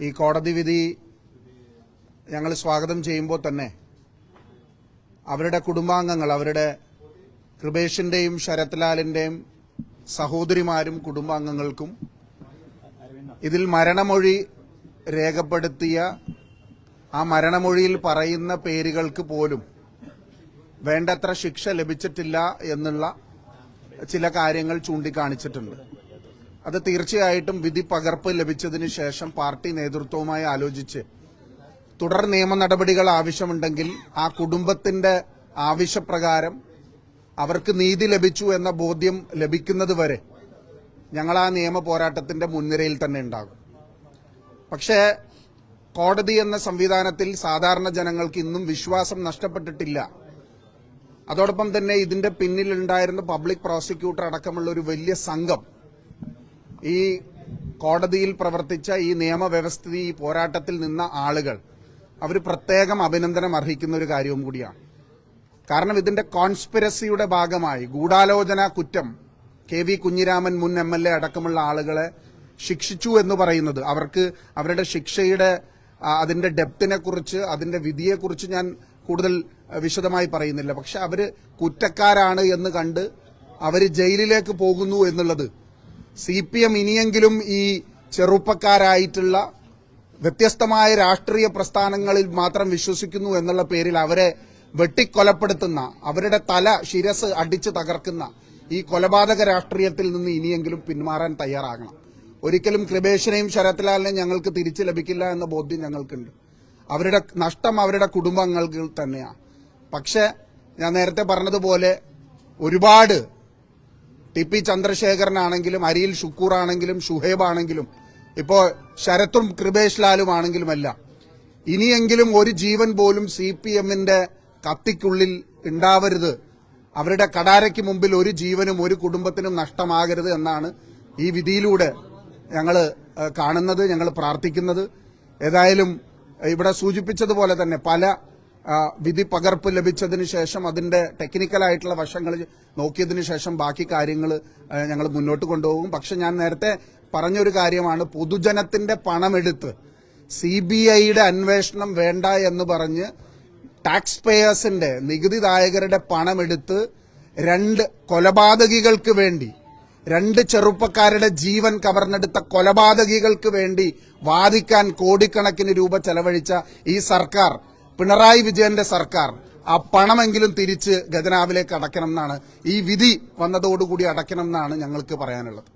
ഈ കോടതി വിധി ഞങ്ങൾ സ്വാഗതം ചെയ്യുമ്പോൾ തന്നെ അവരുടെ കുടുംബാംഗങ്ങൾ, അവരുടെ കൃപേഷിന്റെയും ശരത് ലാലിന്റെയും സഹോദരിമാരും കുടുംബാംഗങ്ങൾക്കും ഇതിൽ മരണമൊഴി രേഖപ്പെടുത്തിയ ആ മരണമൊഴിയിൽ പറയുന്ന പേരുകൾക്ക് പോലും വേണ്ടത്ര ശിക്ഷ ലഭിച്ചിട്ടില്ല എന്നുള്ള ചില കാര്യങ്ങൾ ചൂണ്ടിക്കാണിച്ചിട്ടുണ്ട്. അത് തീർച്ചയായിട്ടും വിധി പകർപ്പ് ലഭിച്ചതിന് ശേഷം പാർട്ടി നേതൃത്വവുമായി ആലോചിച്ച് തുടർ നിയമ നടപടികൾ ആവശ്യമുണ്ടെങ്കിൽ ആ കുടുംബത്തിന്റെ ആവശ്യപ്രകാരം അവർക്ക് നീതി ലഭിച്ചു എന്ന ബോധ്യം ലഭിക്കുന്നതുവരെ ഞങ്ങൾ ആ നിയമ പോരാട്ടത്തിന്റെ മുൻനിരയിൽ തന്നെ ഉണ്ടാകും. പക്ഷേ കോടതി എന്ന സംവിധാനത്തിൽ സാധാരണ ജനങ്ങൾക്ക് ഇന്നും വിശ്വാസം നഷ്ടപ്പെട്ടിട്ടില്ല. അതോടൊപ്പം തന്നെ ഇതിന്റെ പിന്നിലുണ്ടായിരുന്ന പബ്ലിക് പ്രോസിക്യൂട്ടർ അടക്കമുള്ള ഒരു വലിയ സംഘം ഈ കോടതിയിൽ പ്രവർത്തിച്ച ഈ നിയമവ്യവസ്ഥിതി ഈ പോരാട്ടത്തിൽ നിന്ന ആളുകൾ അവർ പ്രത്യേകം അഭിനന്ദനം അർഹിക്കുന്ന ഒരു കാര്യവും കൂടിയാണ്. കാരണം ഇതിന്റെ കോൺസ്പിരസിയുടെ ഭാഗമായി ഗൂഢാലോചന കുറ്റം KV കുഞ്ഞിരാമൻ മുൻ MLA അടക്കമുള്ള ആളുകളെ ശിക്ഷിച്ചു എന്ന് പറയുന്നത് അവർക്ക് അവരുടെ ശിക്ഷയുടെ അതിന്റെ ഡെപ്തിനെ കുറിച്ച് അതിന്റെ വിധിയെക്കുറിച്ച് ഞാൻ കൂടുതൽ വിശദമായി പറയുന്നില്ല. പക്ഷെ അവര് കുറ്റക്കാരാണ് എന്ന് കണ്ട് അവര് ജയിലിലേക്ക് പോകുന്നു എന്നുള്ളത് CPM ഇനിയെങ്കിലും ഈ ചെറുപ്പക്കാരായിട്ടുള്ള വ്യത്യസ്തമായ രാഷ്ട്രീയ പ്രസ്ഥാനങ്ങളിൽ മാത്രം വിശ്വസിക്കുന്നു എന്നുള്ള പേരിൽ അവരെ വെട്ടിക്കൊലപ്പെടുത്തുന്ന, അവരുടെ തല ശിരസ് അടിച്ചു തകർക്കുന്ന ഈ കൊലപാതക രാഷ്ട്രീയത്തിൽ നിന്ന് ഇനിയെങ്കിലും പിന്മാറാൻ തയ്യാറാകണം. ഒരിക്കലും കൃപേഷിനെയും ശരത് ലാലിനെയും ഞങ്ങൾക്ക് തിരിച്ചു ലഭിക്കില്ല എന്ന ബോധ്യം ഞങ്ങൾക്കുണ്ട്. അവരുടെ നഷ്ടം അവരുടെ കുടുംബങ്ങൾക്ക് തന്നെയാണ്. പക്ഷെ ഞാൻ നേരത്തെ പറഞ്ഞതുപോലെ ഒരുപാട് TP ചന്ദ്രശേഖരനാണെങ്കിലും അരിയിൽ ഷുക്കൂർ ആണെങ്കിലും ഷുഹൈബ് ആണെങ്കിലും ഇപ്പോൾ ശരത്തും കൃപേഷ് ലാലും ആണെങ്കിലുമെല്ലാം ഇനിയെങ്കിലും ഒരു ജീവൻ പോലും CPMന്റെ കത്തിക്കുള്ളിൽ ഉണ്ടാവരുത്, അവരുടെ കടാരയ്ക്ക് മുമ്പിൽ ഒരു ജീവനും ഒരു കുടുംബത്തിനും നഷ്ടമാകരുത് എന്നാണ് ഈ വിധിയിലൂടെ ഞങ്ങൾ കാണുന്നത്, ഞങ്ങൾ പ്രാർത്ഥിക്കുന്നത്. ഏതായാലും ഇവിടെ സൂചിപ്പിച്ചതുപോലെ തന്നെ പല വിധി പകർപ്പ് ലഭിച്ചതിന് ശേഷം അതിന്റെ ടെക്നിക്കലായിട്ടുള്ള വശങ്ങൾ നോക്കിയതിനു ശേഷം ബാക്കി കാര്യങ്ങൾ ഞങ്ങൾ മുന്നോട്ട് കൊണ്ടുപോകും. പക്ഷെ ഞാൻ നേരത്തെ പറഞ്ഞൊരു കാര്യമാണ്, പൊതുജനത്തിന്റെ പണമെടുത്ത് CBIയുടെ അന്വേഷണം വേണ്ട എന്ന് പറഞ്ഞ് ടാക്സ് പേയേഴ്സിന്റെ നികുതിദായകരുടെ പണമെടുത്ത് രണ്ട് കൊലപാതകികൾക്ക് വേണ്ടി, രണ്ട് ചെറുപ്പക്കാരുടെ ജീവൻ കവർന്നെടുത്ത കൊലപാതകികൾക്ക് വേണ്ടി വാദിക്കാൻ കോടിക്കണക്കിന് രൂപ ചെലവഴിച്ച ഈ സർക്കാർ, പിണറായി വിജയന്റെ സർക്കാർ, ആ പണമെങ്കിലും തിരിച്ച് ഖജനാവിലേക്ക് അടയ്ക്കണം എന്നാണ്, ഈ വിധി വന്നതോടുകൂടി അടയ്ക്കണം എന്നാണ് ഞങ്ങൾക്ക് പറയാനുള്ളത്.